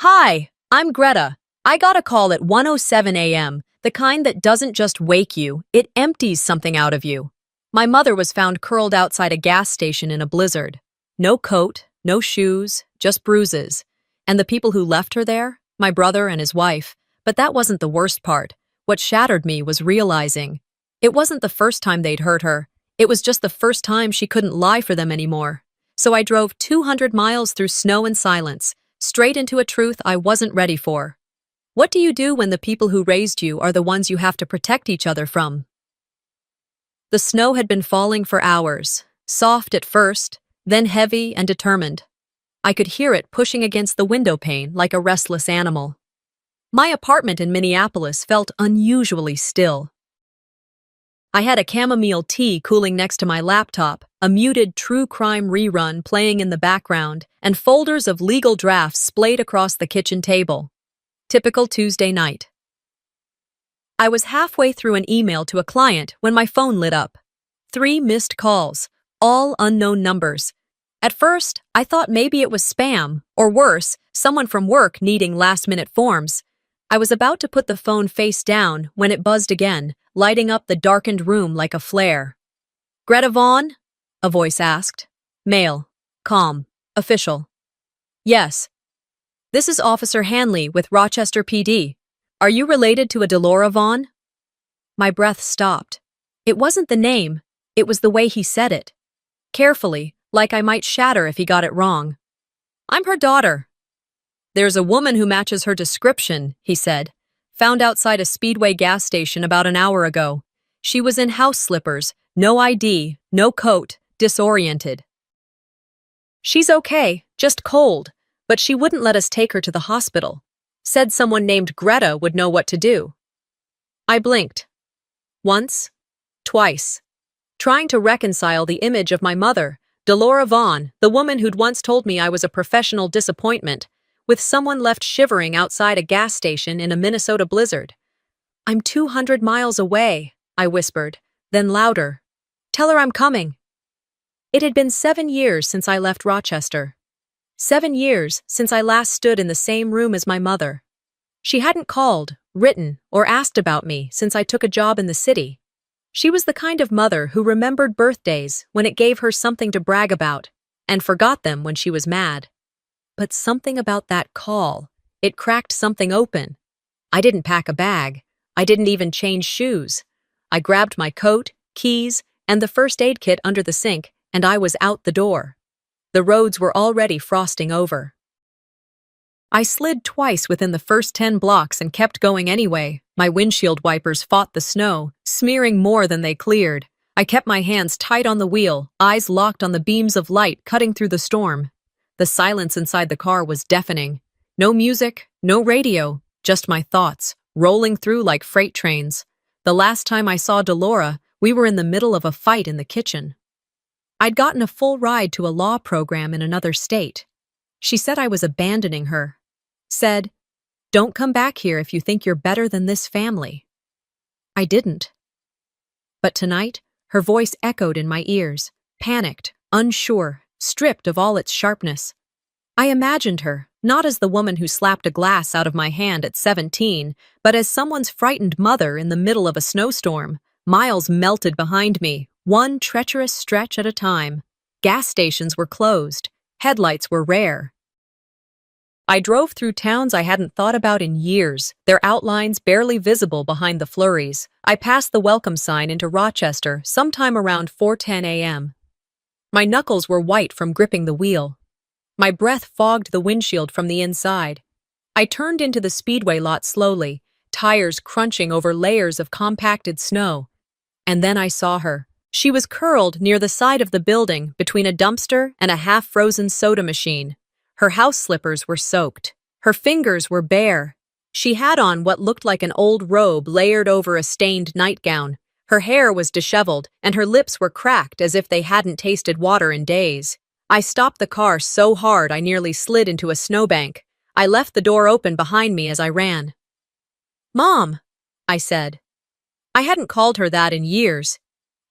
Hi, I'm Greta. I got a call at 1:07 a.m., the kind that doesn't just wake you, it empties something out of you. My mother was found curled outside a gas station in a blizzard. No coat, no shoes, just bruises. And the people who left her there? My brother and his wife. But that wasn't the worst part. What shattered me was realizing it wasn't the first time they'd hurt her. It was just the first time she couldn't lie for them anymore. So I drove 200 miles through snow and silence, straight into a truth I wasn't ready for. What do you do when the people who raised you are the ones you have to protect each other from? The snow had been falling for hours, soft at first, then heavy and determined. I could hear it pushing against the window pane like a restless animal. My apartment in Minneapolis felt unusually still. I had a chamomile tea cooling next to my laptop, a muted true crime rerun playing in the background, and folders of legal drafts splayed across the kitchen table. Typical Tuesday night. I was halfway through an email to a client when my phone lit up. 3 missed calls, all unknown numbers. At first, I thought maybe it was spam, or worse, someone from work needing last-minute forms. I was about to put the phone face down when it buzzed again, lighting up the darkened room like a flare. "Greta Vaughn?" a voice asked. Male. Calm. Official. "Yes. This is Officer Hanley with Rochester PD. Are you related to a Delora Vaughn?" My breath stopped. It wasn't the name, it was the way he said it. Carefully, like I might shatter if he got it wrong. "I'm her daughter." "There's a woman who matches her description," he said. "Found outside a Speedway gas station about an hour ago. She was in house slippers, no ID, no coat, disoriented. She's okay, just cold, but she wouldn't let us take her to the hospital. Said someone named Greta would know what to do." I blinked. Once. Twice. Trying to reconcile the image of my mother, Delora Vaughn, the woman who'd once told me I was a professional disappointment, with someone left shivering outside a gas station in a Minnesota blizzard. "I'm 200 miles away," I whispered, then louder. "Tell her I'm coming." It had been 7 years since I left Rochester. 7 years since I last stood in the same room as my mother. She hadn't called, written, or asked about me since I took a job in the city. She was the kind of mother who remembered birthdays when it gave her something to brag about, and forgot them when she was mad. But something about that call, it cracked something open. I didn't pack a bag. I didn't even change shoes. I grabbed my coat, keys, and the first aid kit under the sink, and I was out the door. The roads were already frosting over. I slid twice within the first 10 blocks and kept going anyway. My windshield wipers fought the snow, smearing more than they cleared. I kept my hands tight on the wheel, eyes locked on the beams of light cutting through the storm. The silence inside the car was deafening. No music, no radio, just my thoughts, rolling through like freight trains. The last time I saw Delora, we were in the middle of a fight in the kitchen. I'd gotten a full ride to a law program in another state. She said I was abandoning her. Said, "Don't come back here if you think you're better than this family." I didn't. But tonight, her voice echoed in my ears, panicked, unsure, stripped of all its sharpness. I imagined her, not as the woman who slapped a glass out of my hand at 17, but as someone's frightened mother in the middle of a snowstorm. Miles melted behind me, one treacherous stretch at a time. Gas stations were closed. Headlights were rare. I drove through towns I hadn't thought about in years, their outlines barely visible behind the flurries. I passed the welcome sign into Rochester sometime around 4:10 a.m. My knuckles were white from gripping the wheel. My breath fogged the windshield from the inside. I turned into the Speedway lot slowly, tires crunching over layers of compacted snow. And then I saw her. She was curled near the side of the building between a dumpster and a half-frozen soda machine. Her house slippers were soaked. Her fingers were bare. She had on what looked like an old robe layered over a stained nightgown. Her hair was disheveled, and her lips were cracked as if they hadn't tasted water in days. I stopped the car so hard I nearly slid into a snowbank. I left the door open behind me as I ran. "Mom," I said. I hadn't called her that in years.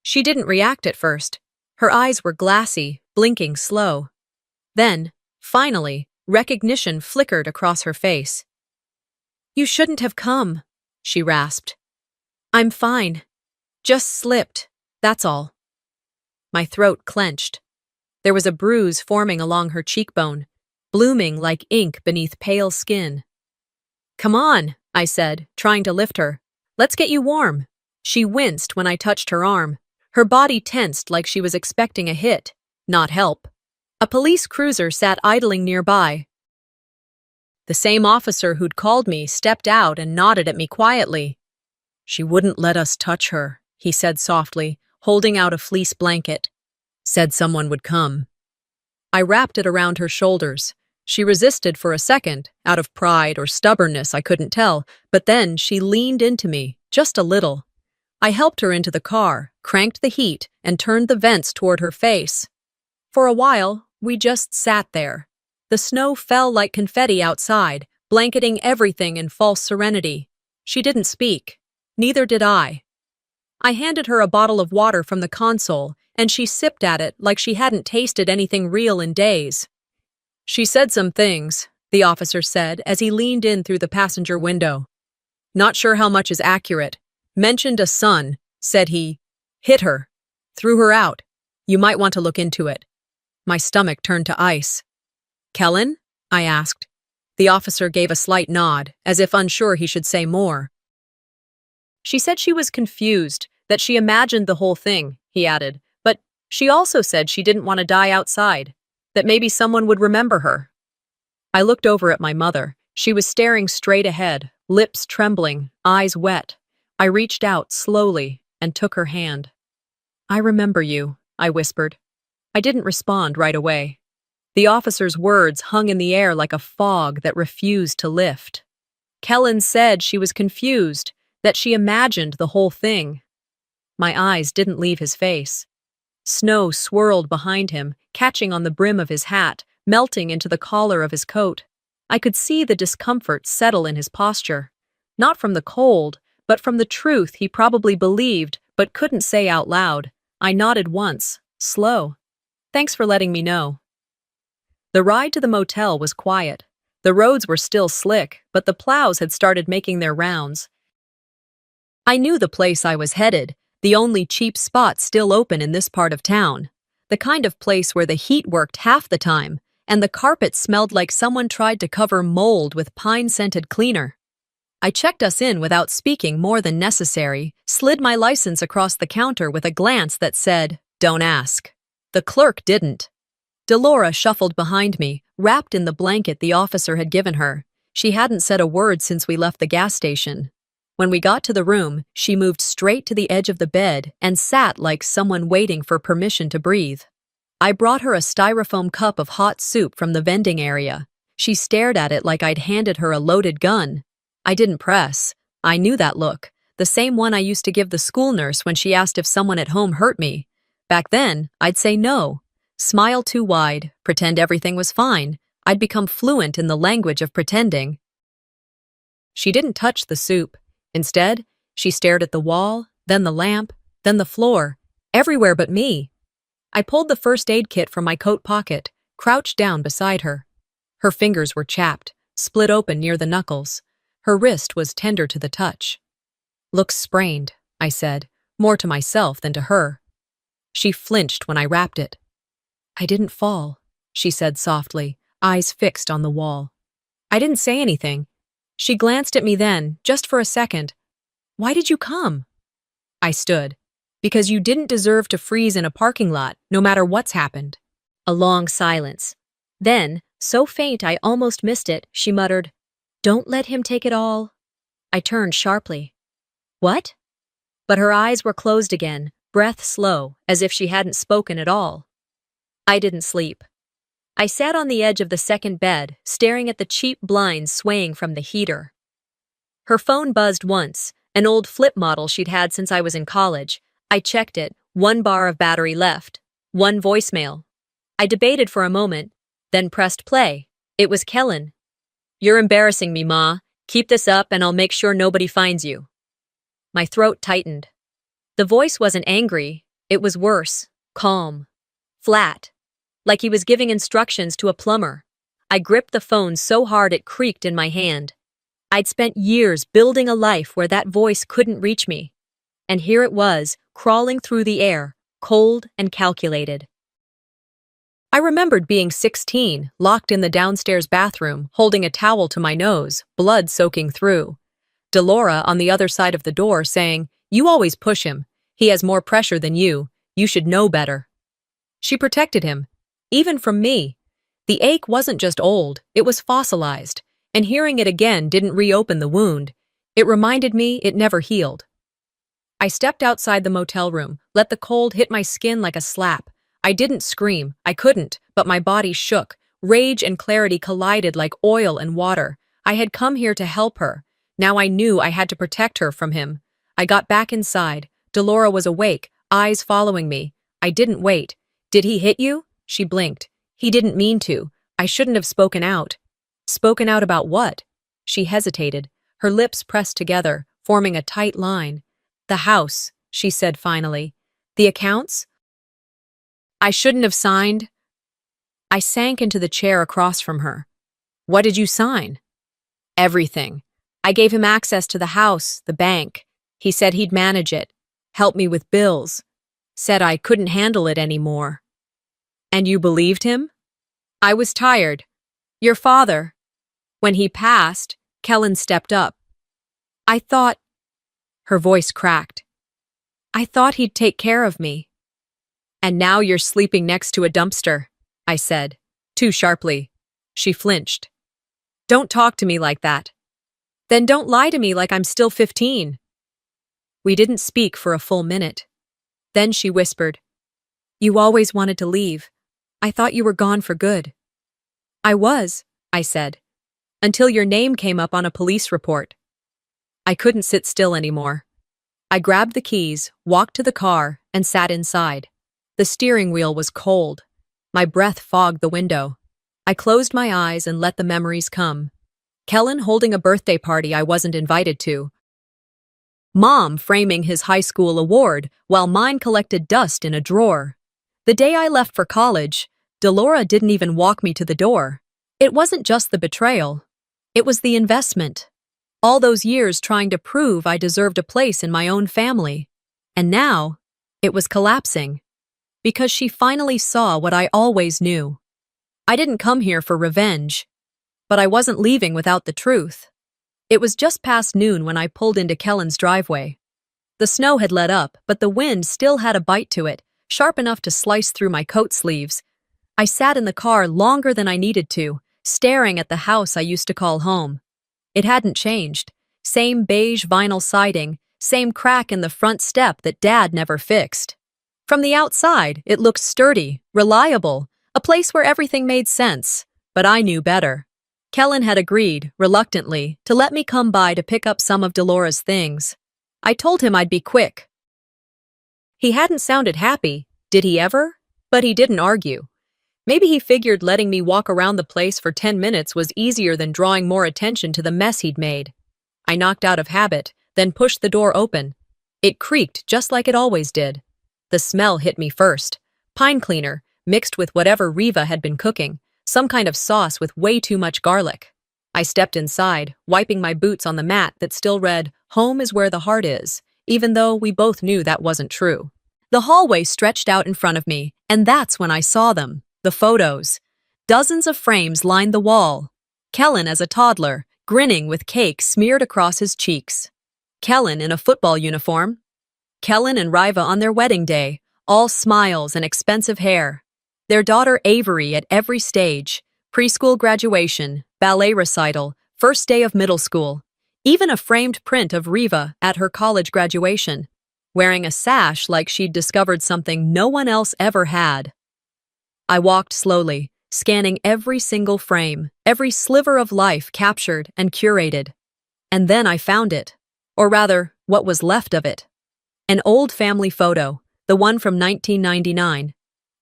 She didn't react at first. Her eyes were glassy, blinking slow. Then, finally, Recognition flickered across her face. "You shouldn't have come," she rasped. "I'm fine. Just slipped, that's all." My throat clenched. There was a bruise forming along her cheekbone, blooming like ink beneath pale skin. "Come on," I said, trying to lift her. "Let's get you warm." She winced when I touched her arm. Her body tensed like she was expecting a hit, not help. A police cruiser sat idling nearby. The same officer who'd called me stepped out and nodded at me quietly. "She wouldn't let us touch her," he said softly, holding out a fleece blanket. "Said someone would come." I wrapped it around her shoulders. She resisted for a second, out of pride or stubbornness, I couldn't tell, but then she leaned into me, just a little. I helped her into the car, cranked the heat, and turned the vents toward her face. For a while, we just sat there. The snow fell like confetti outside, blanketing everything in false serenity. She didn't speak. Neither did I. I handed her a bottle of water from the console, and she sipped at it like she hadn't tasted anything real in days. "She said some things," the officer said as he leaned in through the passenger window. "Not sure how much is accurate. Mentioned a son," said he. "Hit her. Threw her out. You might want to look into it." My stomach turned to ice. "Kellen?" I asked. The officer gave a slight nod, as if unsure he should say more. "She said she was confused, that she imagined the whole thing," he added, "but she also said she didn't want to die outside, that maybe someone would remember her." I looked over at my mother. She was staring straight ahead, lips trembling, eyes wet. I reached out slowly and took her hand. "I remember you," I whispered. I didn't respond right away. The officer's words hung in the air like a fog that refused to lift. Kellen said she was confused, that she imagined the whole thing. My eyes didn't leave his face. Snow swirled behind him, catching on the brim of his hat, melting into the collar of his coat. I could see the discomfort settle in his posture. Not from the cold, but from the truth he probably believed but couldn't say out loud. I nodded once, slow. "Thanks for letting me know." The ride to the motel was quiet. The roads were still slick, but the plows had started making their rounds. I knew the place I was headed, the only cheap spot still open in this part of town. The kind of place where the heat worked half the time, and the carpet smelled like someone tried to cover mold with pine-scented cleaner. I checked us in without speaking more than necessary, slid my license across the counter with a glance that said, "Don't ask." The clerk didn't. Delora shuffled behind me, wrapped in the blanket the officer had given her. She hadn't said a word since we left the gas station. When we got to the room, she moved straight to the edge of the bed and sat like someone waiting for permission to breathe. I brought her a styrofoam cup of hot soup from the vending area. She stared at it like I'd handed her a loaded gun. I didn't press. I knew that look, the same one I used to give the school nurse when she asked if someone at home hurt me. Back then, I'd say no. Smile too wide, pretend everything was fine. I'd become fluent in the language of pretending. She didn't touch the soup. Instead, she stared at the wall, then the lamp, then the floor, everywhere but me. I pulled the first aid kit from my coat pocket, crouched down beside her. Her fingers were chapped, split open near the knuckles. Her wrist was tender to the touch. "Looks sprained," I said, more to myself than to her. She flinched when I wrapped it. "I didn't fall," she said softly, eyes fixed on the wall. I didn't say anything. She glanced at me then, just for a second. "Why did you come?" I stood. "Because you didn't deserve to freeze in a parking lot, no matter what's happened." A long silence. Then, so faint I almost missed it, she muttered, "Don't let him take it all." I turned sharply. "What?" But her eyes were closed again, breath slow, as if she hadn't spoken at all. I didn't sleep. I sat on the edge of the second bed, staring at the cheap blinds swaying from the heater. Her phone buzzed once, an old flip model she'd had since I was in college. I checked it, 1 bar of battery left, 1 voicemail. I debated for a moment, then pressed play. It was Kellen. "You're embarrassing me, Ma. Keep this up and I'll make sure nobody finds you." My throat tightened. The voice wasn't angry, it was worse, calm, flat, like he was giving instructions to a plumber. I gripped the phone so hard it creaked in my hand. I'd spent years building a life where that voice couldn't reach me. And here it was, crawling through the air, cold and calculated. I remembered being 16, locked in the downstairs bathroom, holding a towel to my nose, blood soaking through. Delora on the other side of the door saying, "You always push him. He has more pressure than you. You should know better." She protected him, even from me. The ache wasn't just old, it was fossilized, and hearing it again didn't reopen the wound. It reminded me it never healed. I stepped outside the motel room, let the cold hit my skin like a slap. I didn't scream, I couldn't, but my body shook. Rage and clarity collided like oil and water. I had come here to help her. Now I knew I had to protect her from him. I got back inside. Delora was awake, eyes following me. I didn't wait. "Did he hit you?" She blinked. "He didn't mean to. I shouldn't have spoken out." "Spoken out about what?" She hesitated, her lips pressed together, forming a tight line. "The house," she said finally. "The accounts?" "I shouldn't have signed." I sank into the chair across from her. "What did you sign?" "Everything. I gave him access to the house, the bank. He said he'd manage it, help me with bills. Said I couldn't handle it anymore." "And you believed him?" "I was tired. Your father." When he passed, Kellen stepped up. "I thought—" Her voice cracked. "I thought he'd take care of me." "And now you're sleeping next to a dumpster," I said, too sharply. She flinched. "Don't talk to me like that." "Then don't lie to me like I'm still 15. We didn't speak for a full minute. Then she whispered, "You always wanted to leave. I thought you were gone for good." "I was," I said, "until your name came up on a police report." I couldn't sit still anymore. I grabbed the keys, walked to the car, and sat inside. The steering wheel was cold. My breath fogged the window. I closed my eyes and let the memories come. Kellen holding a birthday party I wasn't invited to. Mom framing his high school award while mine collected dust in a drawer. The day I left for college, Delora didn't even walk me to the door. It wasn't just the betrayal. It was the investment. All those years trying to prove I deserved a place in my own family. And now, it was collapsing. Because she finally saw what I always knew. I didn't come here for revenge. But I wasn't leaving without the truth. It was just past noon when I pulled into Kellen's driveway. The snow had let up, but the wind still had a bite to it, sharp enough to slice through my coat sleeves. I sat in the car longer than I needed to, staring at the house I used to call home. It hadn't changed. Same beige vinyl siding, same crack in the front step that Dad never fixed. From the outside, it looked sturdy, reliable, a place where everything made sense. But I knew better. Kellen had agreed, reluctantly, to let me come by to pick up some of Delora's things. I told him I'd be quick. He hadn't sounded happy, did he ever? But he didn't argue. Maybe he figured letting me walk around the place for 10 minutes was easier than drawing more attention to the mess he'd made. I knocked out of habit, then pushed the door open. It creaked just like it always did. The smell hit me first. Pine cleaner, mixed with whatever Riva had been cooking. Some kind of sauce with way too much garlic. I stepped inside, wiping my boots on the mat that still read, "Home is where the heart is," even though we both knew that wasn't true. The hallway stretched out in front of me, and that's when I saw them, the photos. Dozens of frames lined the wall. Kellen as a toddler, grinning with cake smeared across his cheeks. Kellen in a football uniform. Kellen and Riva on their wedding day, all smiles and expensive hair. Their daughter Avery at every stage, preschool graduation, ballet recital, first day of middle school, even a framed print of Riva at her college graduation, wearing a sash like she'd discovered something no one else ever had. I walked slowly, scanning every single frame, every sliver of life captured and curated. And then I found it, or rather, what was left of it. An old family photo, the one from 1999.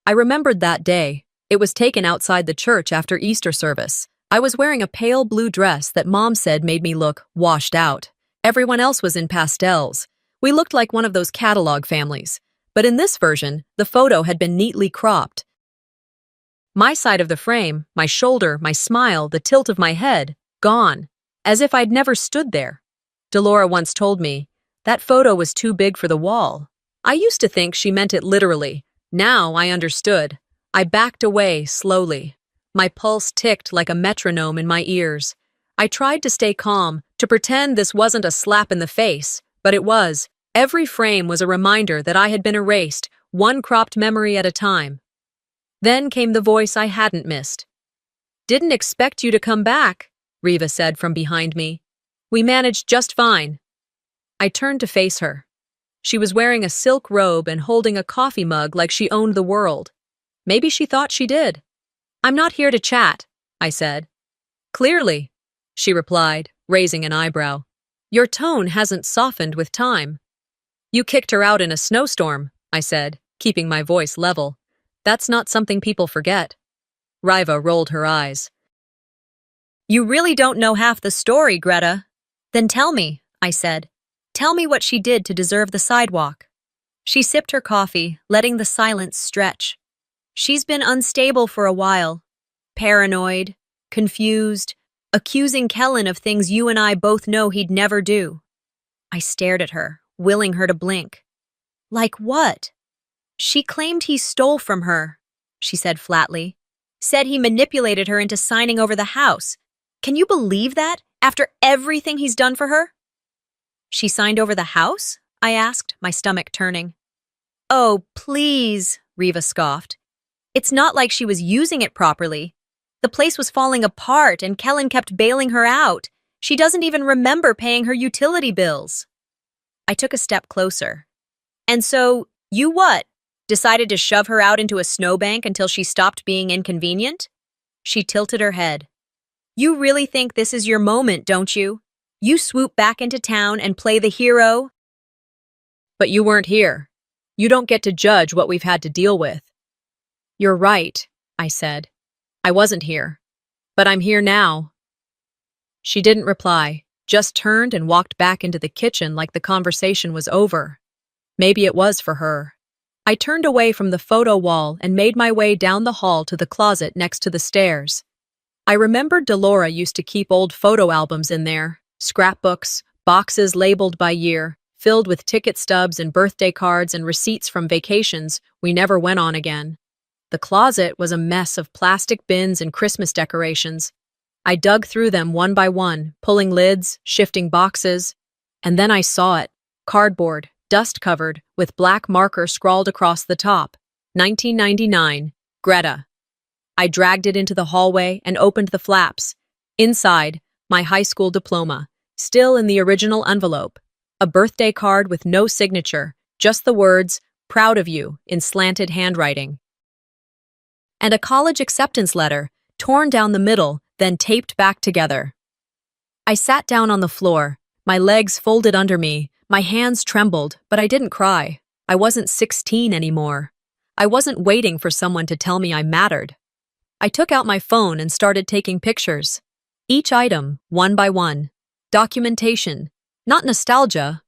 I remembered that day. It was taken outside the church after Easter service. I was wearing a pale blue dress that Mom said made me look washed out. Everyone else was in pastels. We looked like one of those catalog families. But in this version, the photo had been neatly cropped. My side of the frame, my shoulder, my smile, the tilt of my head, gone, as if I'd never stood there. Delora once told me, that photo was too big for the wall. I used to think she meant it literally. Now I understood. I backed away slowly. My pulse ticked like a metronome in my ears. I tried to stay calm, to pretend this wasn't a slap in the face, but it was. Every frame was a reminder that I had been erased, one cropped memory at a time. Then came the voice I hadn't missed. "Didn't expect you to come back," Riva said from behind me. "We managed just fine." I turned to face her. She was wearing a silk robe and holding a coffee mug like she owned the world. Maybe she thought she did. "I'm not here to chat," I said. "Clearly," she replied, raising an eyebrow. "Your tone hasn't softened with time." "You kicked her out in a snowstorm," I said, keeping my voice level. "That's not something people forget." Riva rolled her eyes. "You really don't know half the story, Greta." "Then tell me," I said. "Tell me what she did to deserve the sidewalk." She sipped her coffee, letting the silence stretch. "She's been unstable for a while. Paranoid, confused, accusing Kellen of things you and I both know he'd never do." I stared at her, willing her to blink. "Like what?" "She claimed he stole from her," she said flatly. "Said he manipulated her into signing over the house. Can you believe that, after everything he's done for her?" "She signed over the house?" I asked, my stomach turning. "Oh, please," Riva scoffed. "It's not like she was using it properly. The place was falling apart and Kellen kept bailing her out. She doesn't even remember paying her utility bills." I took a step closer. "And so, you what? Decided to shove her out into a snowbank until she stopped being inconvenient?" She tilted her head. "You really think this is your moment, don't you? You swoop back into town and play the hero?" "But you weren't here. You don't get to judge what we've had to deal with." "You're right," I said. "I wasn't here. But I'm here now." She didn't reply, just turned and walked back into the kitchen like the conversation was over. Maybe it was for her. I turned away from the photo wall and made my way down the hall to the closet next to the stairs. I remembered Delora used to keep old photo albums in there, scrapbooks, boxes labeled by year, filled with ticket stubs and birthday cards and receipts from vacations we never went on again. The closet was a mess of plastic bins and Christmas decorations. I dug through them one by one, pulling lids, shifting boxes, and then I saw it, cardboard, dust-covered, with black marker scrawled across the top. 1999, Greta. I dragged it into the hallway and opened the flaps. Inside, my high school diploma, still in the original envelope. A birthday card with no signature, just the words, "Proud of you," in slanted handwriting. And a college acceptance letter, torn down the middle, then taped back together. I sat down on the floor, my legs folded under me, my hands trembled, but I didn't cry. I wasn't 16 anymore. I wasn't waiting for someone to tell me I mattered. I took out my phone and started taking pictures. Each item, one by one. Documentation, not nostalgia.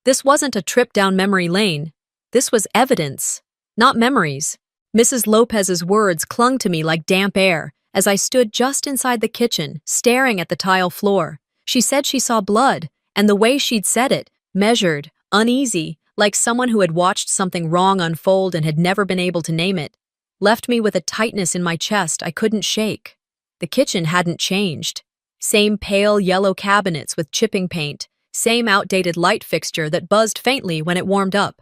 This wasn't a trip down memory lane. This was evidence, not memories. Mrs. Lopez's words clung to me like damp air as I stood just inside the kitchen, staring at the tile floor. She said she saw blood, and the way she'd said it, measured, uneasy, like someone who had watched something wrong unfold and had never been able to name it, left me with a tightness in my chest I couldn't shake. The kitchen hadn't changed. Same pale yellow cabinets with chipping paint, same outdated light fixture that buzzed faintly when it warmed up.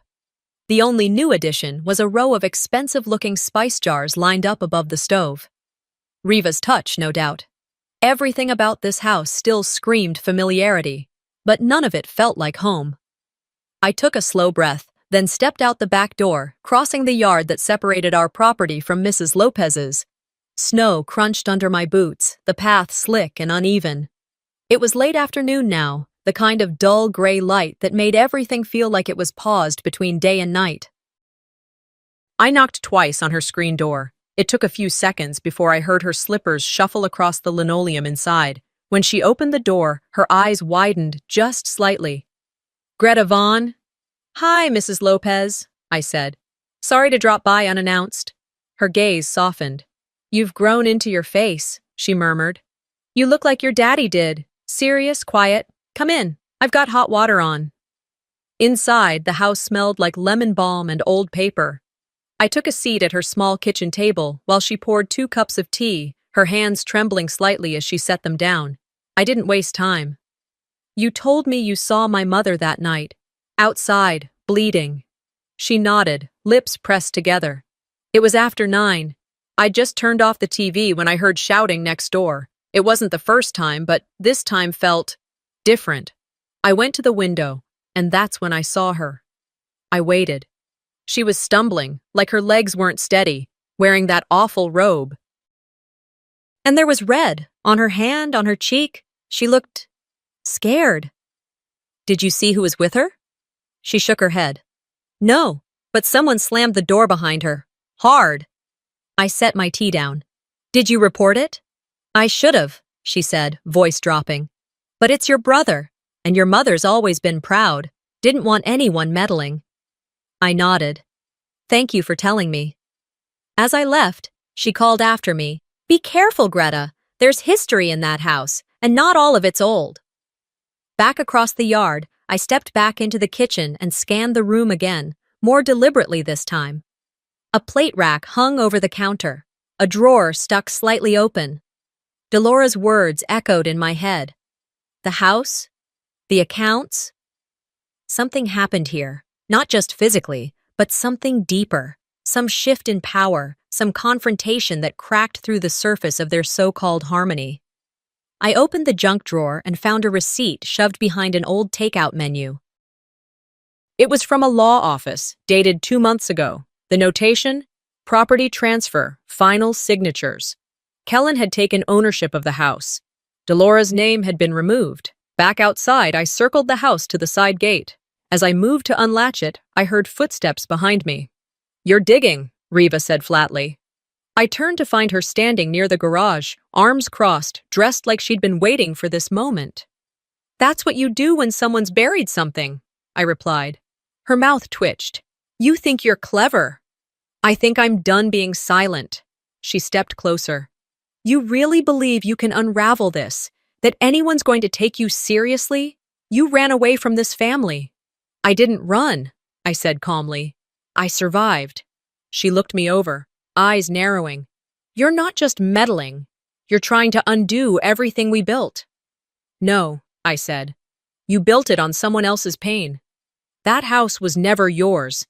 The only new addition was a row of expensive-looking spice jars lined up above the stove. Riva's touch, no doubt. Everything about this house still screamed familiarity, but none of it felt like home. I took a slow breath, then stepped out the back door, crossing the yard that separated our property from Mrs. Lopez's. Snow crunched under my boots, the path slick and uneven. It was late afternoon now, the kind of dull gray light that made everything feel like it was paused between day and night. I knocked twice on her screen door. It took a few seconds before I heard her slippers shuffle across the linoleum inside. When she opened the door, her eyes widened just slightly. "Greta Vaughn?" "Hi, Mrs. Lopez," I said. "Sorry to drop by unannounced." Her gaze softened. You've grown into your face, she murmured. You look like your daddy did. Serious, quiet. Come in. I've got hot water on. Inside, the house smelled like lemon balm and old paper. I took a seat at her small kitchen table while she poured 2 cups of tea, her hands trembling slightly as she set them down. I didn't waste time. You told me you saw my mother that night. Outside, bleeding. She nodded, lips pressed together. It was after 9. I'd just turned off the TV when I heard shouting next door. It wasn't the first time, but this time felt different. I went to the window, and that's when I saw her. I waited. She was stumbling, like her legs weren't steady, wearing that awful robe. And there was red on her hand, on her cheek. She looked scared. Did you see who was with her? She shook her head. No, but someone slammed the door behind her. Hard. I set my tea down. Did you report it? I should have, she said, voice dropping. But it's your brother, and your mother's always been proud. Didn't want anyone meddling. I nodded. Thank you for telling me. As I left, she called after me. Be careful, Greta. There's history in that house, and not all of it's old. Back across the yard, I stepped back into the kitchen and scanned the room again, more deliberately this time. A plate rack hung over the counter, a drawer stuck slightly open. Delora's words echoed in my head. The house? The accounts? Something happened here, not just physically, but something deeper, some shift in power, some confrontation that cracked through the surface of their so-called harmony. I opened the junk drawer and found a receipt shoved behind an old takeout menu. It was from a law office, dated 2 months ago. The notation? Property transfer, final signatures. Kellen had taken ownership of the house. Delora's name had been removed. Back outside, I circled the house to the side gate. As I moved to unlatch it, I heard footsteps behind me. You're digging, Reva said flatly. I turned to find her standing near the garage, arms crossed, dressed like she'd been waiting for this moment. That's what you do when someone's buried something, I replied. Her mouth twitched. You think you're clever. I think I'm done being silent. She stepped closer. You really believe you can unravel this? That anyone's going to take you seriously? You ran away from this family. I didn't run, I said calmly. I survived. She looked me over, eyes narrowing. You're not just meddling. You're trying to undo everything we built. No, I said. You built it on someone else's pain. That house was never yours.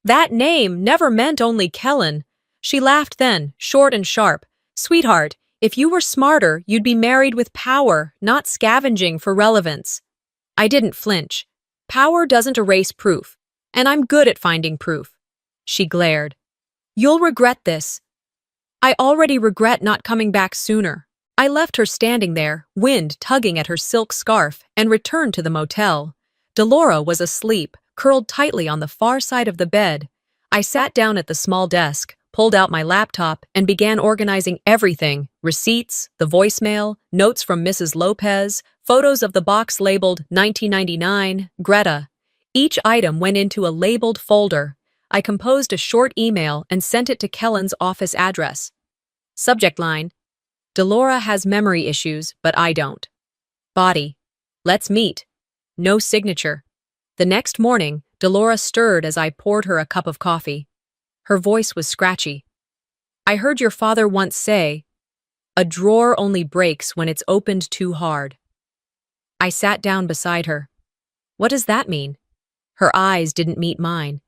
That name never meant only Kellen. She laughed then, short and sharp. Sweetheart, if you were smarter, you'd be married with power, not scavenging for relevance. I didn't flinch. Power doesn't erase proof, and I'm good at finding proof. She glared. You'll regret this. I already regret not coming back sooner. I left her standing there, wind tugging at her silk scarf, and returned to the motel. Delora was asleep, curled tightly on the far side of the bed. I sat down at the small desk, pulled out my laptop, and began organizing everything: receipts, the voicemail, notes from Mrs. Lopez, photos of the box labeled 1999, Greta. Each item went into a labeled folder. I composed a short email and sent it to Kellen's office address. Subject line: Delora has memory issues, but I don't. Body: let's meet. No signature. The next morning, Delora stirred as I poured her a cup of coffee. Her voice was scratchy. I heard your father once say, a drawer only breaks when it's opened too hard. I sat down beside her. What does that mean? Her eyes didn't meet mine.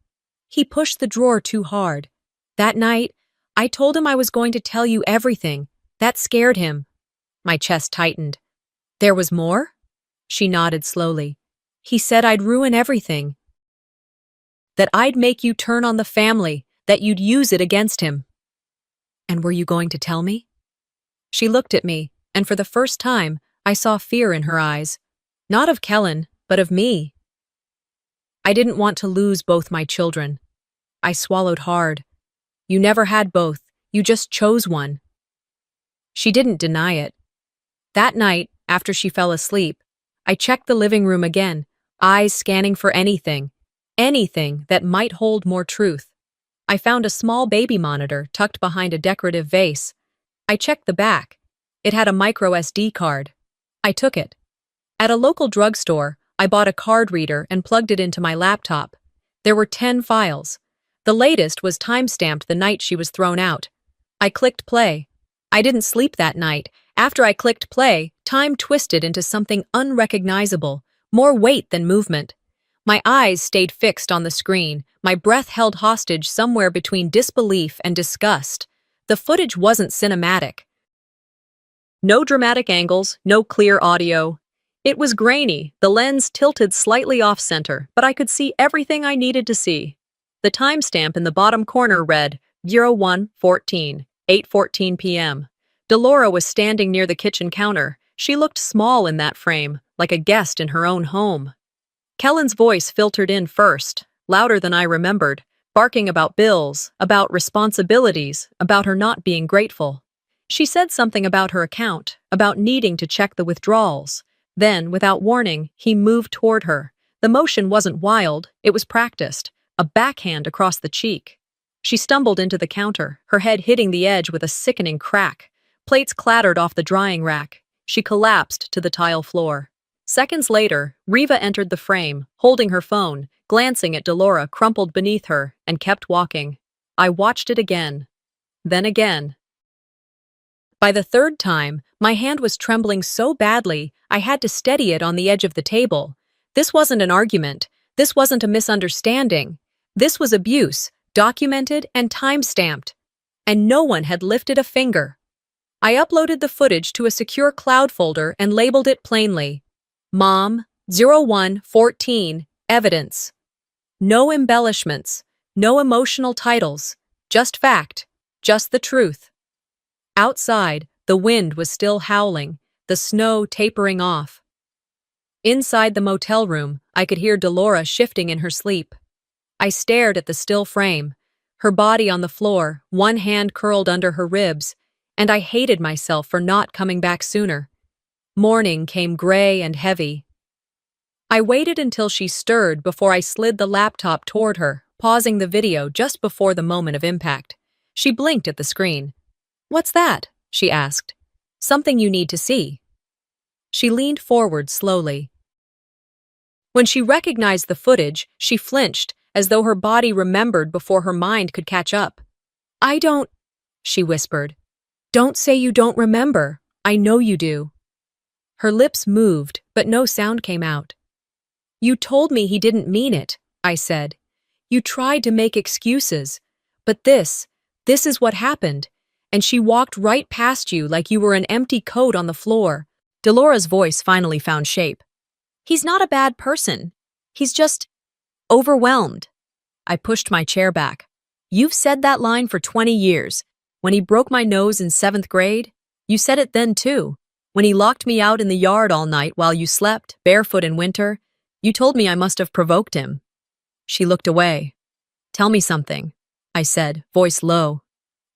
He pushed the drawer too hard. That night, I told him I was going to tell you everything. That scared him. My chest tightened. There was more? She nodded slowly. He said I'd ruin everything. That I'd make you turn on the family, that you'd use it against him. And were you going to tell me? She looked at me, and for the first time, I saw fear in her eyes. Not of Kellen, but of me. I didn't want to lose both my children. I swallowed hard. You never had both, you just chose one. She didn't deny it. That night, after she fell asleep, I checked the living room again, eyes scanning for anything that might hold more truth. I found a small baby monitor tucked behind a decorative vase. I checked the back. It had a micro SD card. I took it. At a local drugstore, I bought a card reader and plugged it into my laptop. There were 10 files. The latest was timestamped the night she was thrown out. I clicked play. I didn't sleep that night. After I clicked play, time twisted into something unrecognizable, more weight than movement. My eyes stayed fixed on the screen, my breath held hostage somewhere between disbelief and disgust. The footage wasn't cinematic. No dramatic angles, no clear audio. It was grainy, the lens tilted slightly off-center, but I could see everything I needed to see. The timestamp in the bottom corner read 01:14, 8:14 p.m. Delora was standing near the kitchen counter. She looked small in that frame, like a guest in her own home. Kellen's voice filtered in first, louder than I remembered, barking about bills, about responsibilities, about her not being grateful. She said something about her account, about needing to check the withdrawals. Then, without warning, he moved toward her. The motion wasn't wild, it was practiced, a backhand across the cheek. She stumbled into the counter, her head hitting the edge with a sickening crack. Plates clattered off the drying rack. She collapsed to the tile floor. Seconds later, Riva entered the frame, holding her phone, glancing at Delora crumpled beneath her, and kept walking. I watched it again. Then again. By the third time, my hand was trembling so badly, I had to steady it on the edge of the table. This wasn't an argument. This wasn't a misunderstanding. This was abuse, documented and time-stamped. And no one had lifted a finger. I uploaded the footage to a secure cloud folder and labeled it plainly. Mom, 01:14, evidence. No embellishments, no emotional titles, just fact, just the truth. Outside, the wind was still howling, the snow tapering off. Inside the motel room, I could hear Delora shifting in her sleep. I stared at the still frame, her body on the floor, one hand curled under her ribs, and I hated myself for not coming back sooner. Morning came gray and heavy. I waited until she stirred before I slid the laptop toward her, pausing the video just before the moment of impact. She blinked at the screen. "What's that?" she asked. "Something you need to see." She leaned forward slowly. When she recognized the footage, she flinched, as though her body remembered before her mind could catch up. "I don't," she whispered. "Don't say you don't remember. I know you do." Her lips moved, but no sound came out. "You told me he didn't mean it," I said. "You tried to make excuses. But this is what happened. And she walked right past you like you were an empty coat on the floor." Delora's voice finally found shape. "He's not a bad person. He's just overwhelmed." I pushed my chair back. "You've said that line for 20 years. When he broke my nose in 7th grade, you said it then too. When he locked me out in the yard all night while you slept, barefoot in winter, you told me I must have provoked him." She looked away. "Tell me something," I said, voice low.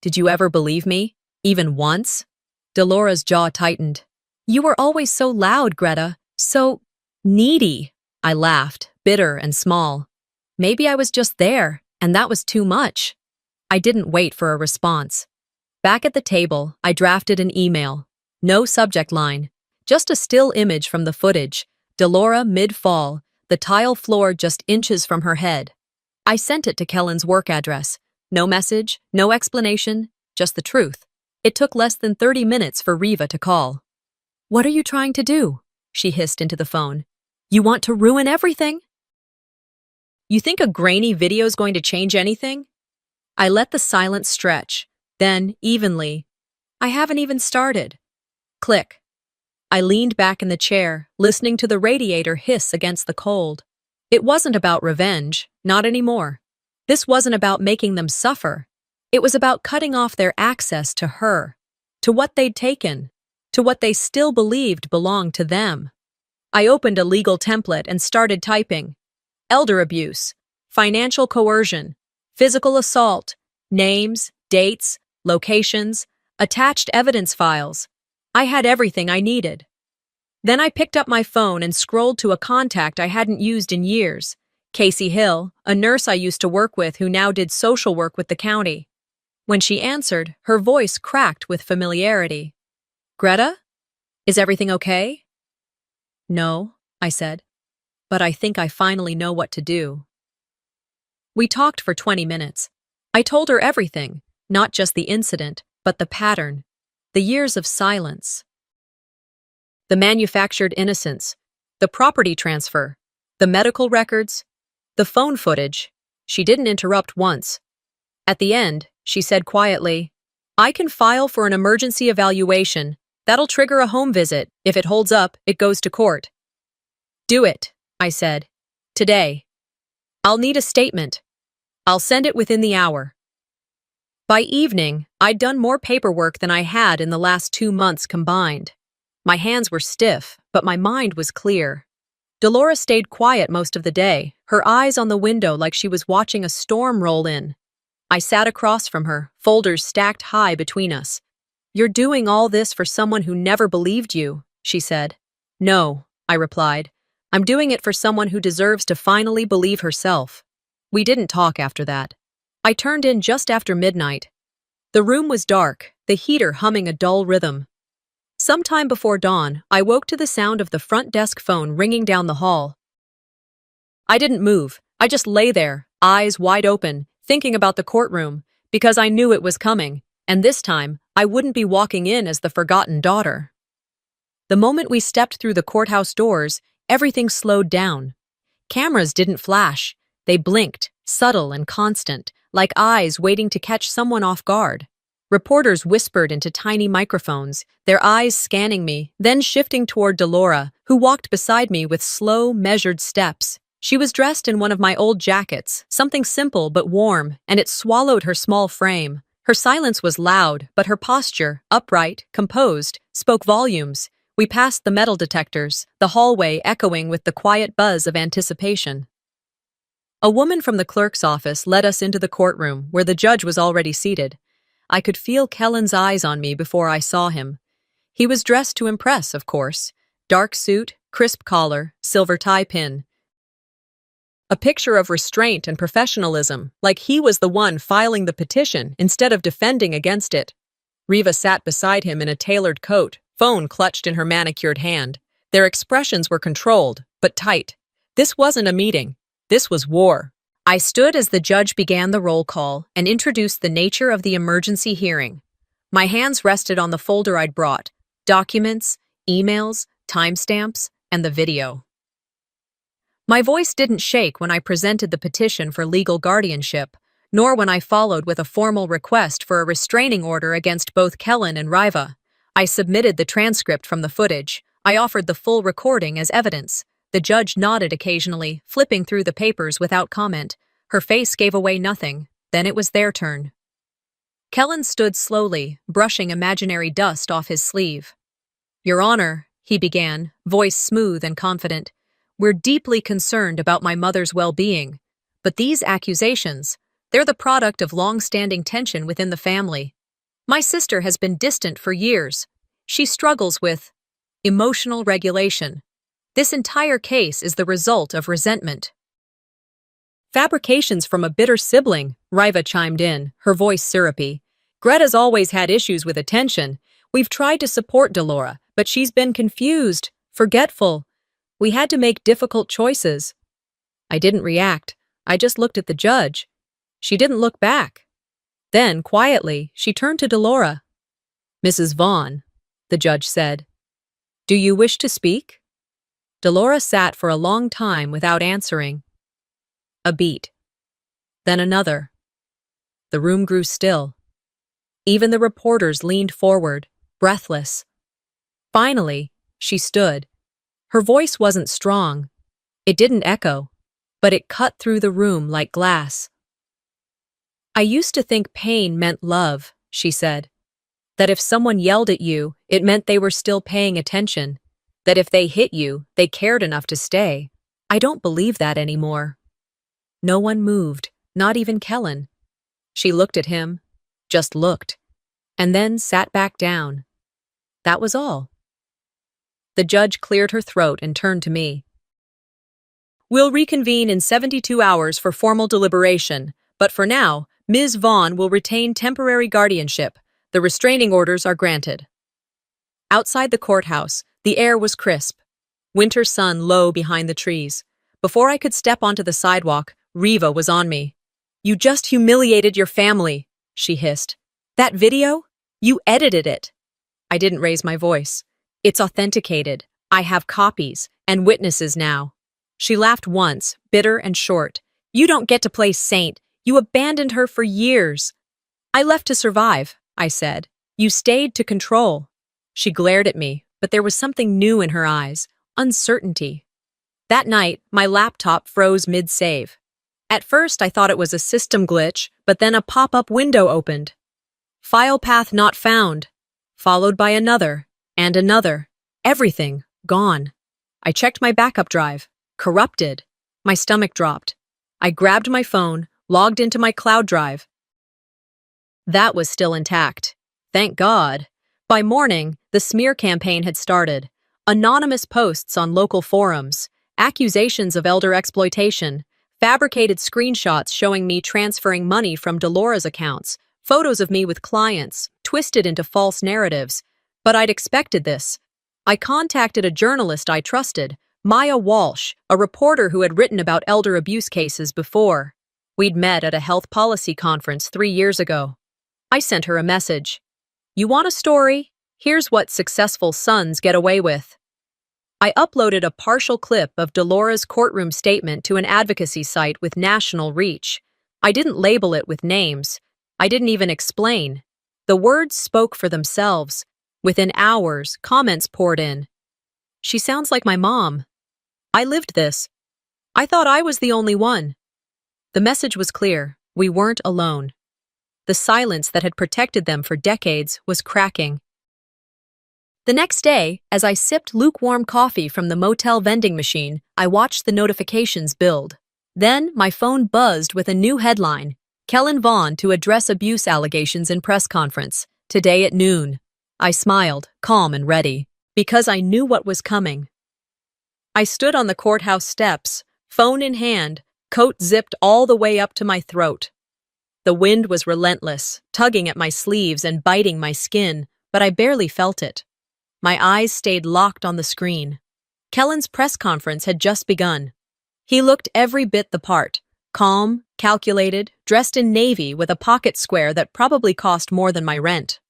"Did you ever believe me? Even once?" Delora's jaw tightened. "You were always so loud, Greta. So needy." I laughed, bitter and small. Maybe I was just there, and that was too much. I didn't wait for a response. Back at the table, I drafted an email. No subject line. Just a still image from the footage. Delora mid-fall, the tile floor just inches from her head. I sent it to Kellen's work address. No message, no explanation, just the truth. It took less than 30 minutes for Riva to call. "What are you trying to do?" she hissed into the phone. "You want to ruin everything?" "You think a grainy video's going to change anything?" I let the silence stretch. Then, evenly, "I haven't even started." Click. I leaned back in the chair, listening to the radiator hiss against the cold. It wasn't about revenge, not anymore. This wasn't about making them suffer. It was about cutting off their access to her, to what they'd taken, to what they still believed belonged to them. I opened a legal template and started typing. Elder abuse, financial coercion, physical assault, names, dates, locations, attached evidence files. I had everything I needed. Then I picked up my phone and scrolled to a contact I hadn't used in years. Casey Hill, a nurse I used to work with who now did social work with the county. When she answered, her voice cracked with familiarity. Greta? Is everything okay? No, I said, but I think I finally know what to do. We talked for 20 minutes. I told her everything, not just the incident, but the pattern, the years of silence. The manufactured innocence, the property transfer, the medical records, the phone footage. She didn't interrupt once. At the end, she said quietly, I can file for an emergency evaluation. That'll trigger a home visit. If it holds up, it goes to court. Do it, I said. Today. I'll need a statement. I'll send it within the hour. By evening, I'd done more paperwork than I had in the last 2 months combined. My hands were stiff, but my mind was clear. Delora stayed quiet most of the day, her eyes on the window like she was watching a storm roll in. I sat across from her, folders stacked high between us. You're doing all this for someone who never believed you, she said. No, I replied. I'm doing it for someone who deserves to finally believe herself. We didn't talk after that. I turned in just after midnight. The room was dark, the heater humming a dull rhythm. Sometime before dawn, I woke to the sound of the front desk phone ringing down the hall. I didn't move. I just lay there, eyes wide open, thinking about the courtroom, because I knew it was coming, and this time, I wouldn't be walking in as the forgotten daughter. The moment we stepped through the courthouse doors, everything slowed down. Cameras didn't flash. They blinked, subtle and constant, like eyes waiting to catch someone off guard. Reporters whispered into tiny microphones, their eyes scanning me, then shifting toward Delora, who walked beside me with slow, measured steps. She was dressed in one of my old jackets, something simple but warm, and it swallowed her small frame. Her silence was loud, but her posture, upright, composed, spoke volumes. We passed the metal detectors, the hallway echoing with the quiet buzz of anticipation. A woman from the clerk's office led us into the courtroom, where the judge was already seated. I could feel Kellen's eyes on me before I saw him. He was dressed to impress, of course. Dark suit, crisp collar, silver tie pin. A picture of restraint and professionalism, like he was the one filing the petition instead of defending against it. Riva sat beside him in a tailored coat, phone clutched in her manicured hand. Their expressions were controlled, but tight. This wasn't a meeting. This was war. I stood as the judge began the roll call and introduced the nature of the emergency hearing. My hands rested on the folder I'd brought, documents, emails, timestamps, and the video. My voice didn't shake when I presented the petition for legal guardianship, nor when I followed with a formal request for a restraining order against both Kellen and Riva. I submitted the transcript from the footage. I offered the full recording as evidence. The judge nodded occasionally, flipping through the papers without comment. Her face gave away nothing. Then it was their turn. Kellen stood slowly, brushing imaginary dust off his sleeve. Your Honor, he began, voice smooth and confident, we're deeply concerned about my mother's well-being. But these accusations, they're the product of long-standing tension within the family. My sister has been distant for years. She struggles with emotional regulation. This entire case is the result of resentment. Fabrications from a bitter sibling, Riva chimed in, her voice syrupy. Greta's always had issues with attention. We've tried to support Delora, but she's been confused, forgetful. We had to make difficult choices. I didn't react. I just looked at the judge. She didn't look back. Then, quietly, she turned to Delora. Mrs. Vaughn, the judge said, do you wish to speak? Delora sat for a long time without answering. A beat. Then another. The room grew still. Even the reporters leaned forward, breathless. Finally, she stood. Her voice wasn't strong. It didn't echo, but it cut through the room like glass. I used to think pain meant love, she said. That if someone yelled at you, it meant they were still paying attention. That if they hit you, they cared enough to stay. I don't believe that anymore. No one moved, not even Kellen. She looked at him, just looked, and then sat back down. That was all. The judge cleared her throat and turned to me. We'll reconvene in 72 hours for formal deliberation, but for now, Ms. Vaughn will retain temporary guardianship. The restraining orders are granted. Outside the courthouse, the air was crisp. Winter sun low behind the trees. Before I could step onto the sidewalk, Riva was on me. "You just humiliated your family," she hissed. "That video? You edited it." I didn't raise my voice. "It's authenticated. I have copies and witnesses now." She laughed once, bitter and short. "You don't get to play saint. You abandoned her for years." "I left to survive," I said. "You stayed to control." She glared at me, but there was something new in her eyes, uncertainty. That night, my laptop froze mid-save. At first, I thought it was a system glitch, but then a pop-up window opened. "File path not found," followed by another, and another. Everything gone. I checked my backup drive. Corrupted. My stomach dropped. I grabbed my phone, logged into my cloud drive. That was still intact. Thank God. By morning, the smear campaign had started. Anonymous posts on local forums, accusations of elder exploitation, fabricated screenshots showing me transferring money from Dolores accounts, photos of me with clients, twisted into false narratives. But I'd expected this. I contacted a journalist I trusted, Maya Walsh, a reporter who had written about elder abuse cases before. We'd met at a health policy conference 3 years ago. I sent her a message. "You want a story? Here's what successful sons get away with." I uploaded a partial clip of Dolores' courtroom statement to an advocacy site with national reach. I didn't label it with names. I didn't even explain. The words spoke for themselves. Within hours, comments poured in. "She sounds like my mom. I lived this. I thought I was the only one." The message was clear. We weren't alone. The silence that had protected them for decades was cracking. The next day, as I sipped lukewarm coffee from the motel vending machine, I watched the notifications build. Then, my phone buzzed with a new headline: Kellen Vaughn to address abuse allegations in press conference, today at noon. I smiled, calm and ready, because I knew what was coming. I stood on the courthouse steps, phone in hand, coat zipped all the way up to my throat. The wind was relentless, tugging at my sleeves and biting my skin, but I barely felt it. My eyes stayed locked on the screen. Kellen's press conference had just begun. He looked every bit the part, calm, calculated, dressed in navy with a pocket square that probably cost more than my rent.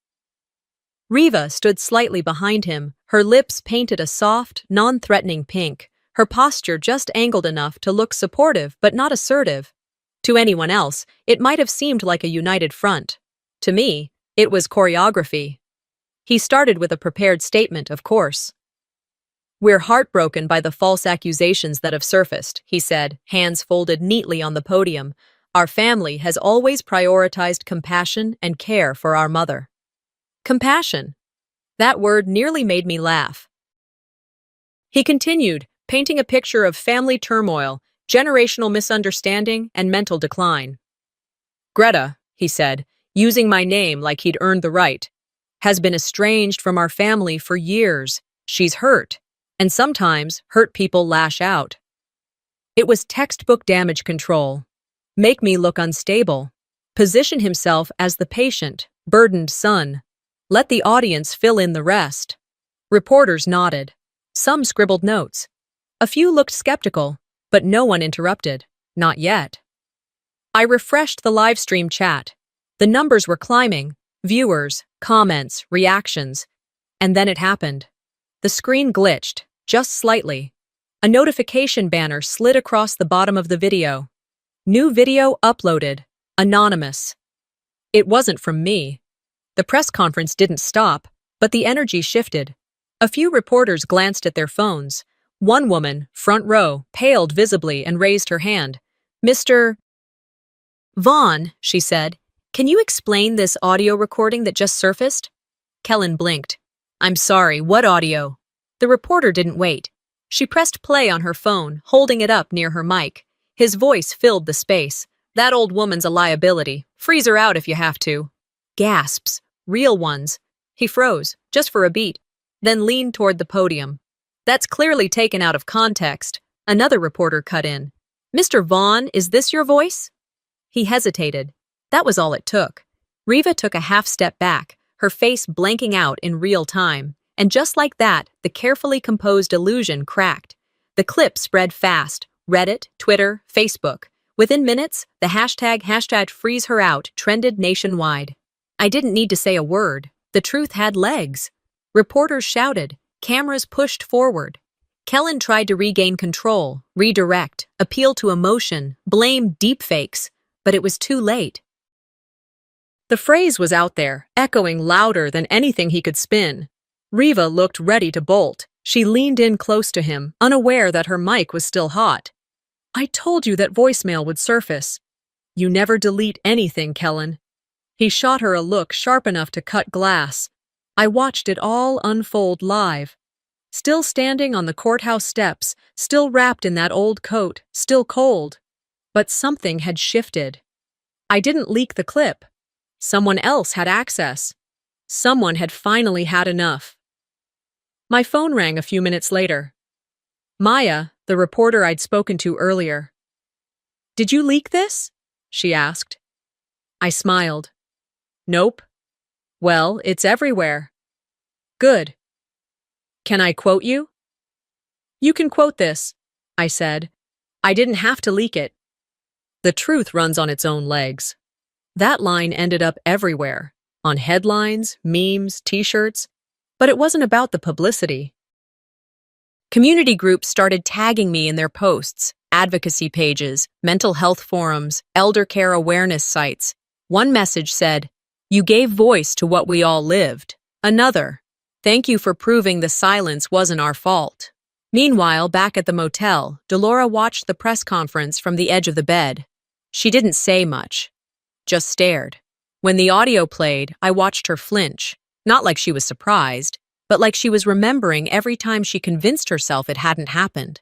Riva stood slightly behind him, her lips painted a soft, non-threatening pink, her posture just angled enough to look supportive but not assertive. To anyone else, it might have seemed like a united front. To me, it was choreography. He started with a prepared statement, of course. "We're heartbroken by the false accusations that have surfaced," he said, hands folded neatly on the podium. "Our family has always prioritized compassion and care for our mother." Compassion. That word nearly made me laugh. He continued, painting a picture of family turmoil, generational misunderstanding, and mental decline. "Greta," he said, using my name like he'd earned the right, "has been estranged from our family for years. She's hurt, and sometimes hurt people lash out." It was textbook damage control. Make me look unstable. Position himself as the patient, burdened son. Let the audience fill in the rest. Reporters nodded. Some scribbled notes. A few looked skeptical, but no one interrupted. Not yet. I refreshed the live stream chat. The numbers were climbing. Viewers, comments, reactions. And then it happened. The screen glitched, just slightly. A notification banner slid across the bottom of the video. New video uploaded. Anonymous. It wasn't from me. The press conference didn't stop, but the energy shifted. A few reporters glanced at their phones. One woman, front row, paled visibly and raised her hand. "Mr. Vaughn," she said, "can you explain this audio recording that just surfaced?" Kellen blinked. "I'm sorry, what audio?" The reporter didn't wait. She pressed play on her phone, holding it up near her mic. His voice filled the space. "That old woman's a liability. Freeze her out if you have to." Gasps. Real ones. He froze, just for a beat, then leaned toward the podium. "That's clearly taken out of context. Another reporter cut in. Mr. Vaughn, is this your voice? He hesitated. That was all it took. Riva took a half step back, her face blanking out in real time. And just like that, the carefully composed illusion cracked. The clip spread fast. Reddit, Twitter, Facebook. Within minutes, the hashtag freeze her out trended nationwide. I didn't need to say a word. The truth had legs. Reporters shouted. Cameras pushed forward. Kellen tried to regain control, redirect, appeal to emotion, blame deepfakes, but it was too late. The phrase was out there, echoing louder than anything he could spin. Riva looked ready to bolt. She leaned in close to him, unaware that her mic was still hot. I told you that voicemail would surface. You never delete anything, Kellen. He shot her a look sharp enough to cut glass. I watched it all unfold live. Still standing on the courthouse steps, still wrapped in that old coat, still cold. But something had shifted. I didn't leak the clip. Someone else had access. Someone had finally had enough. My phone rang a few minutes later. Maya, the reporter I'd spoken to earlier. Did you leak this? She asked. I smiled. Nope. Well, it's everywhere. Good. Can I quote you? You can quote this, I said. I didn't have to leak it. The truth runs on its own legs. That line ended up everywhere, on headlines, memes, t-shirts, but it wasn't about the publicity. Community groups started tagging me in their posts, advocacy pages, mental health forums, elder care awareness sites. One message said, "You gave voice to what we all lived." Another, "Thank you for proving the silence wasn't our fault." Meanwhile, back at the motel, Delora watched the press conference from the edge of the bed. She didn't say much, just stared. When the audio played, I watched her flinch, not like she was surprised, but like she was remembering every time she convinced herself it hadn't happened.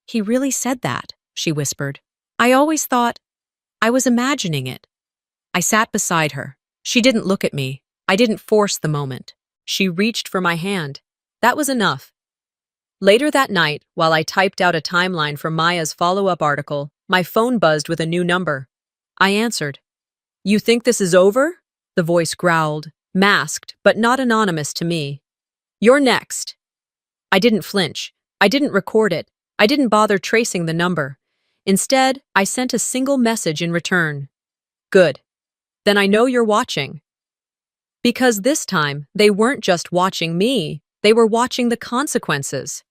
He really said that, she whispered. I always thought I was imagining it. I sat beside her. She didn't look at me. I didn't force the moment. She reached for my hand. That was enough. Later that night, while I typed out a timeline for Maya's follow-up article, my phone buzzed with a new number. I answered. You think this is over? The voice growled, masked, but not anonymous to me. You're next. I didn't flinch. I didn't record it. I didn't bother tracing the number. Instead, I sent a single message in return. Good. Then I know you're watching. Because this time, they weren't just watching me, they were watching the consequences.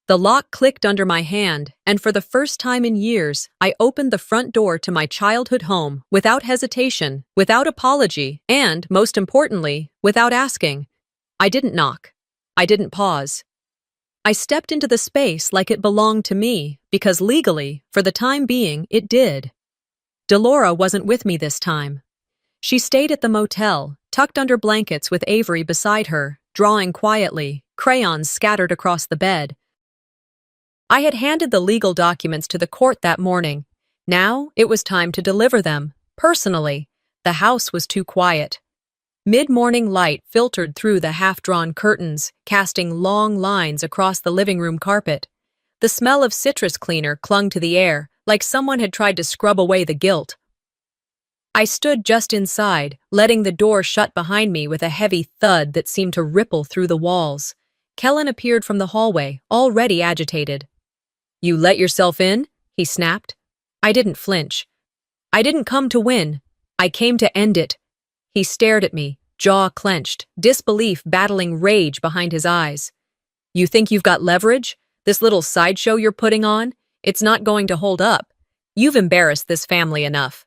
The lock clicked under my hand, and for the first time in years, I opened the front door to my childhood home without hesitation, without apology, and, most importantly, without asking. I didn't knock. I didn't pause. I stepped into the space like it belonged to me, because legally, for the time being, it did. Delora wasn't with me this time. She stayed at the motel, tucked under blankets with Avery beside her, drawing quietly, crayons scattered across the bed. I had handed the legal documents to the court that morning. Now it was time to deliver them, personally. The house was too quiet. Mid-morning light filtered through the half-drawn curtains, casting long lines across the living room carpet. The smell of citrus cleaner clung to the air, like someone had tried to scrub away the guilt. I stood just inside, letting the door shut behind me with a heavy thud that seemed to ripple through the walls. Kellen appeared from the hallway, already agitated. You let yourself in? He snapped. I didn't flinch. I didn't come to win. I came to end it. He stared at me, jaw clenched, disbelief battling rage behind his eyes. You think you've got leverage? This little sideshow you're putting on? It's not going to hold up. You've embarrassed this family enough.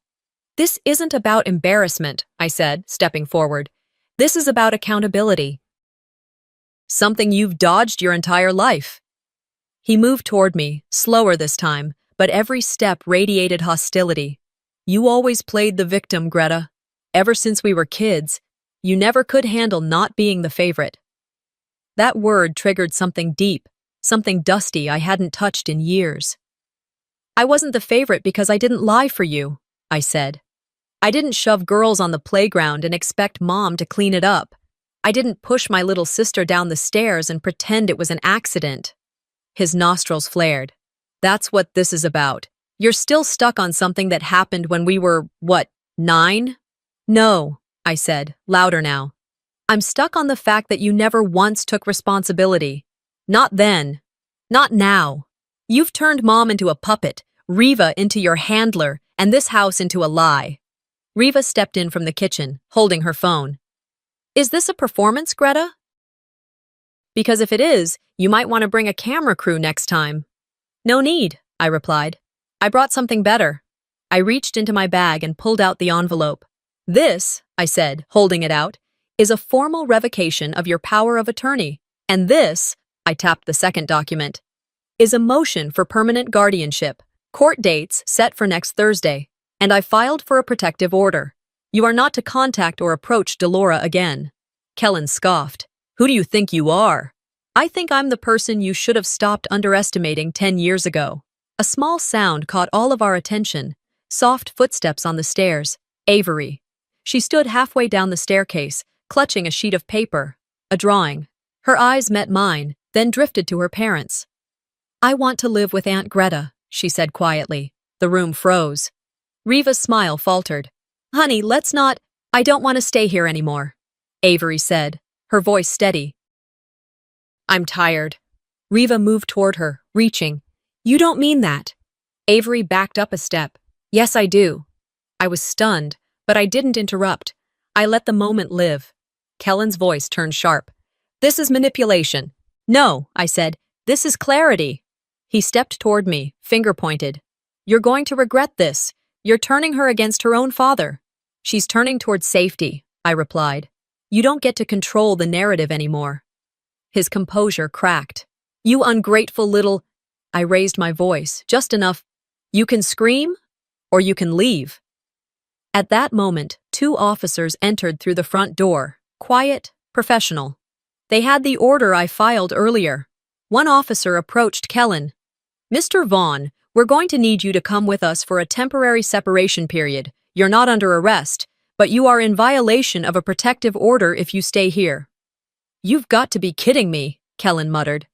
This isn't about embarrassment, I said, stepping forward. This is about accountability. Something you've dodged your entire life. He moved toward me, slower this time, but every step radiated hostility. You always played the victim, Greta. Ever since we were kids, you never could handle not being the favorite. That word triggered something deep, something dusty I hadn't touched in years. I wasn't the favorite because I didn't lie for you, I said. I didn't shove girls on the playground and expect mom to clean it up. I didn't push my little sister down the stairs and pretend it was an accident. His nostrils flared. That's what this is about. You're still stuck on something that happened when we were, what, 9? No, I said, louder now. I'm stuck on the fact that you never once took responsibility. Not then. Not now. You've turned Mom into a puppet, Riva into your handler, and this house into a lie. Riva stepped in from the kitchen, holding her phone. Is this a performance, Greta? Because if it is, you might want to bring a camera crew next time. No need, I replied. I brought something better. I reached into my bag and pulled out the envelope. This, I said, holding it out, is a formal revocation of your power of attorney. And this, I tapped the second document, is a motion for permanent guardianship. Court dates set for next Thursday, and I filed for a protective order. You are not to contact or approach Delora again. Kellen scoffed. Who do you think you are? I think I'm the person you should have stopped underestimating 10 years ago. A small sound caught all of our attention. Soft footsteps on the stairs. Avery. She stood halfway down the staircase, clutching a sheet of paper, a drawing. Her eyes met mine, then drifted to her parents. I want to live with Aunt Greta, she said quietly. The room froze. Riva's smile faltered. Honey, let's not. I don't want to stay here anymore, Avery said, her voice steady. I'm tired. Riva moved toward her, reaching. You don't mean that. Avery backed up a step. Yes, I do. I was stunned, but I didn't interrupt. I let the moment live. Kellen's voice turned sharp. This is manipulation. No, I said. This is clarity. He stepped toward me, finger pointed. You're going to regret this. You're turning her against her own father. She's turning toward safety, I replied. You don't get to control the narrative anymore. His composure cracked. You ungrateful little... I raised my voice, just enough. You can scream, or you can leave. At that moment, 2 officers entered through the front door, quiet, professional. They had the order I filed earlier. One officer approached Kellen. Mr. Vaughn, we're going to need you to come with us for a temporary separation period. You're not under arrest, but you are in violation of a protective order if you stay here. You've got to be kidding me, Kellen muttered.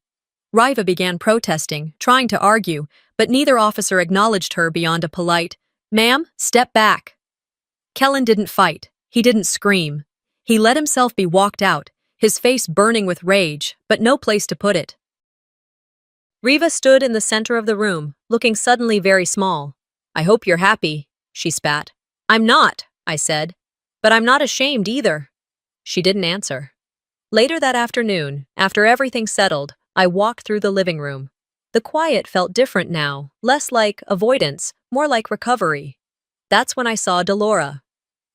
Riva began protesting, trying to argue, but neither officer acknowledged her beyond a polite, "Ma'am, step back." Kellen didn't fight. He didn't scream. He let himself be walked out, his face burning with rage, but no place to put it. Riva stood in the center of the room, looking suddenly very small. I hope you're happy, she spat. I'm not, I said. But I'm not ashamed either. She didn't answer. Later that afternoon, after everything settled, I walked through the living room. The quiet felt different now, less like avoidance, more like recovery. That's when I saw Delora.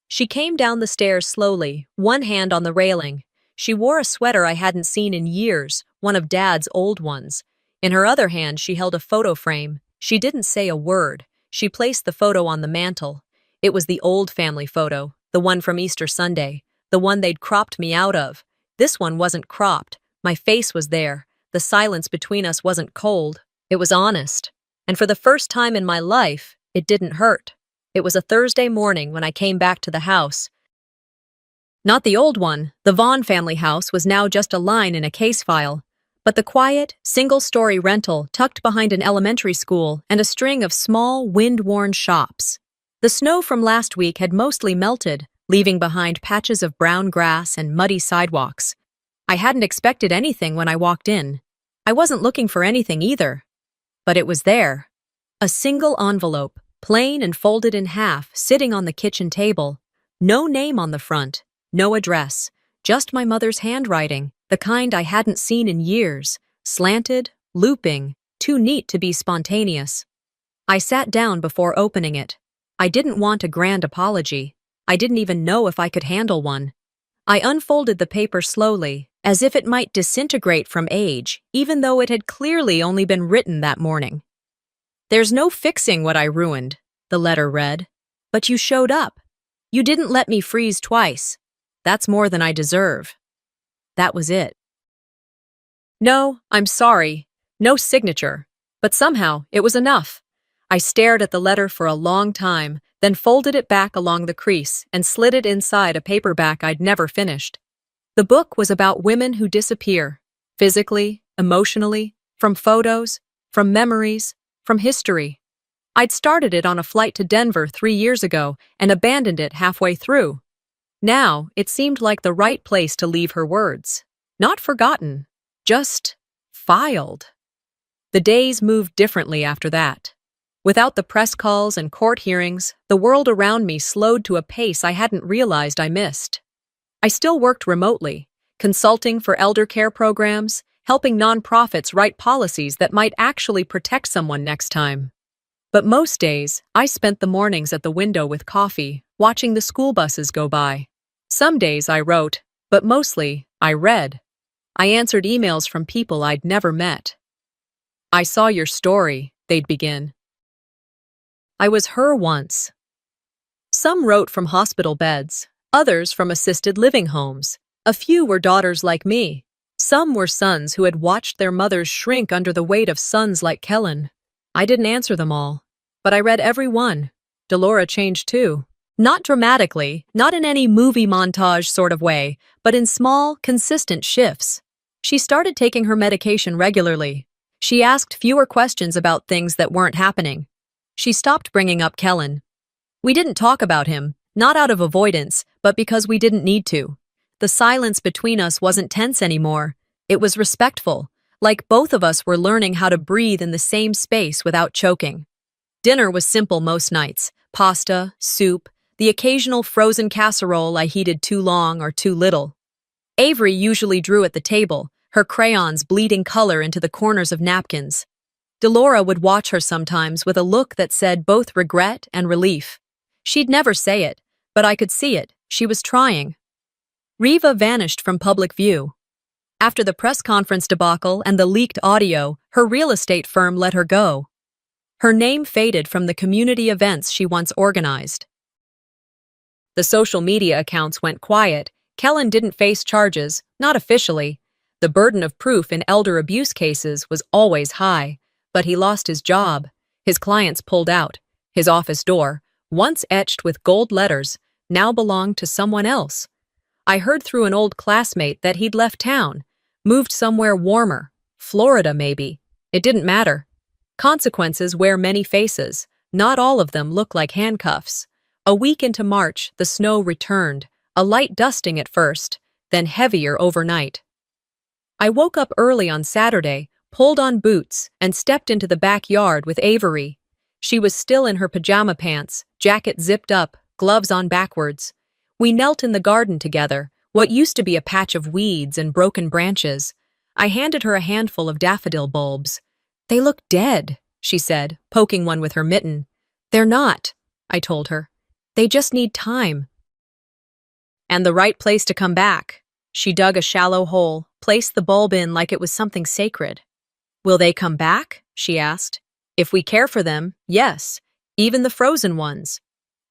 She came down the stairs slowly, one hand on the railing. She wore a sweater I hadn't seen in years, one of Dad's old ones. In her other hand, she held a photo frame. She didn't say a word. She placed the photo on the mantel. It was the old family photo, the one from Easter Sunday, the one they'd cropped me out of. This one wasn't cropped. My face was there. The silence between us wasn't cold. It was honest. And for the first time in my life, it didn't hurt. It was a Thursday morning when I came back to the house. Not the old one. The Vaughn family house was now just a line in a case file. But the quiet, single-story rental tucked behind an elementary school and a string of small, wind-worn shops. The snow from last week had mostly melted, leaving behind patches of brown grass and muddy sidewalks. I hadn't expected anything when I walked in. I wasn't looking for anything either. But it was there. A single envelope, plain and folded in half, sitting on the kitchen table. No name on the front, no address, just my mother's handwriting. The kind I hadn't seen in years, slanted, looping, too neat to be spontaneous. I sat down before opening it. I didn't want a grand apology. I didn't even know if I could handle one. I unfolded the paper slowly, as if it might disintegrate from age, even though it had clearly only been written that morning. There's no fixing what I ruined, the letter read. But you showed up. You didn't let me freeze twice. That's more than I deserve. That was it. No, I'm sorry. No signature. But somehow, it was enough. I stared at the letter for a long time, then folded it back along the crease and slid it inside a paperback I'd never finished. The book was about women who disappear, physically, emotionally, from photos, from memories, from history. I'd started it on a flight to Denver 3 years ago and abandoned it halfway through. Now, it seemed like the right place to leave her words. Not forgotten, just filed. The days moved differently after that. Without the press calls and court hearings, the world around me slowed to a pace I hadn't realized I missed. I still worked remotely, consulting for elder care programs, helping nonprofits write policies that might actually protect someone next time. But most days, I spent the mornings at the window with coffee, watching the school buses go by. Some days I wrote, but mostly, I read. I answered emails from people I'd never met. "I saw your story," they'd begin. "I was her once." Some wrote from hospital beds, others from assisted living homes. A few were daughters like me. Some were sons who had watched their mothers shrink under the weight of sons like Kellen. I didn't answer them all, but I read every one. Delora changed too. Not dramatically, not in any movie montage sort of way, but in small, consistent shifts. She started taking her medication regularly. She asked fewer questions about things that weren't happening. She stopped bringing up Kellen. We didn't talk about him, not out of avoidance, but because we didn't need to. The silence between us wasn't tense anymore. It was respectful, like both of us were learning how to breathe in the same space without choking. Dinner was simple most nights: pasta, soup, the occasional frozen casserole I heated too long or too little. Avery usually drew at the table, her crayons bleeding color into the corners of napkins. Delora would watch her sometimes with a look that said both regret and relief. She'd never say it, but I could see it. She was trying. Riva vanished from public view. After the press conference debacle and the leaked audio, her real estate firm let her go. Her name faded from the community events she once organized. The social media accounts went quiet. Kellen didn't face charges, not officially. The burden of proof in elder abuse cases was always high, but he lost his job. His clients pulled out. His office door, once etched with gold letters, now belonged to someone else. I heard through an old classmate that he'd left town, moved somewhere warmer, Florida maybe. It didn't matter. Consequences wear many faces. Not all of them look like handcuffs. A week into March, the snow returned, a light dusting at first, then heavier overnight. I woke up early on Saturday, pulled on boots, and stepped into the backyard with Avery. She was still in her pajama pants, jacket zipped up, gloves on backwards. We knelt in the garden together, what used to be a patch of weeds and broken branches. I handed her a handful of daffodil bulbs. "They look dead," she said, poking one with her mitten. "They're not," I told her. "They just need time." And the right place to come back. She dug a shallow hole, placed the bulb in like it was something sacred. "Will they come back?" she asked. "If we care for them, yes, even the frozen ones."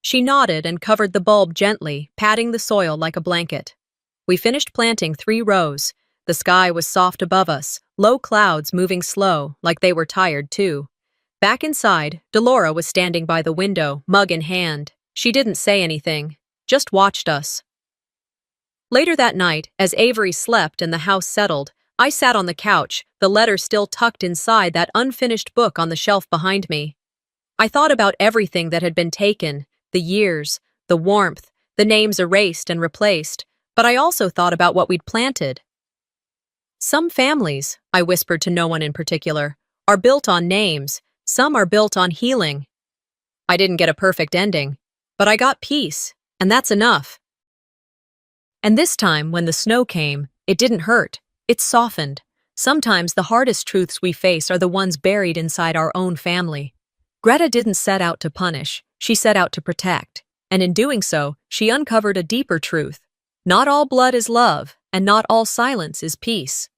She nodded and covered the bulb gently, patting the soil like a blanket. We finished planting 3 rows. The sky was soft above us, low clouds moving slow, like they were tired too. Back inside, Delora was standing by the window, mug in hand. She didn't say anything, just watched us. Later that night, as Avery slept and the house settled, I sat on the couch, the letter still tucked inside that unfinished book on the shelf behind me. I thought about everything that had been taken, the years, the warmth, the names erased and replaced, but I also thought about what we'd planted. Some families, I whispered to no one in particular, are built on names, some are built on healing. I didn't get a perfect ending, but I got peace, and that's enough. And this time, when the snow came, it didn't hurt, it softened. Sometimes the hardest truths we face are the ones buried inside our own family. Greta didn't set out to punish, she set out to protect, and in doing so, she uncovered a deeper truth. Not all blood is love, and not all silence is peace.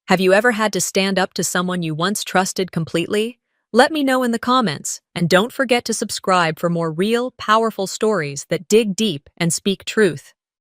Have you ever had to stand up to someone you once trusted completely? Let me know in the comments, and don't forget to subscribe for more real, powerful stories that dig deep and speak truth.